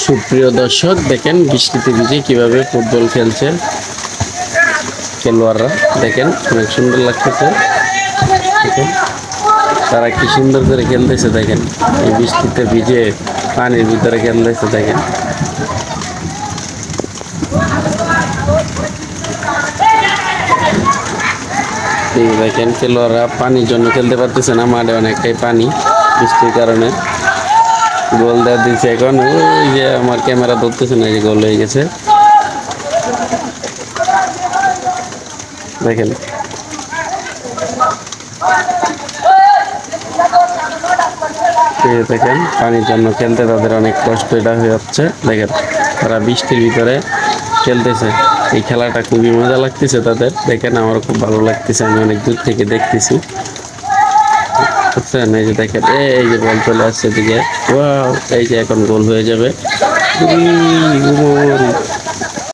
সুপ্রিয় দর্শক, দেখেন বৃষ্টিতে ভিজে কিভাবে ফুটবল খেলছে খেলোয়াড়রা। দেখেন অনেক সুন্দর লাগতেছে। দেখেন তারা কি সুন্দর করে খেলতেছে। দেখেন এই বৃষ্টিতে ভিজে পানির ভিতরে খেলতেছে। দেখেন দেখেন খেলোয়াড়রা পানির জন্য খেলতে পারতেছে না, মাঠে অনেকটাই পানি বৃষ্টির কারণে। গোল দেওয়া দিচ্ছে এখন, ওই যে আমার ক্যামেরা ধরতেছে না, যে গোল হয়ে গেছে। দেখেন দেখেন পানির জন্য খেলতে তাদের অনেক কষ্ট এটা হয়ে যাচ্ছে। দেখেন তারা বৃষ্টির ভিতরে খেলতেছে। এই খেলাটা খুবই মজা লাগতেছে তাদের। দেখেন আমার খুব ভালো লাগতেছে, আমি অনেক দূর থেকে দেখতেছি। বুঝছেন? এই যে দেখেন এই যে বল চলে আসছে দিকে, ওয়াও, এই যে এখন গোল হয়ে যাবে।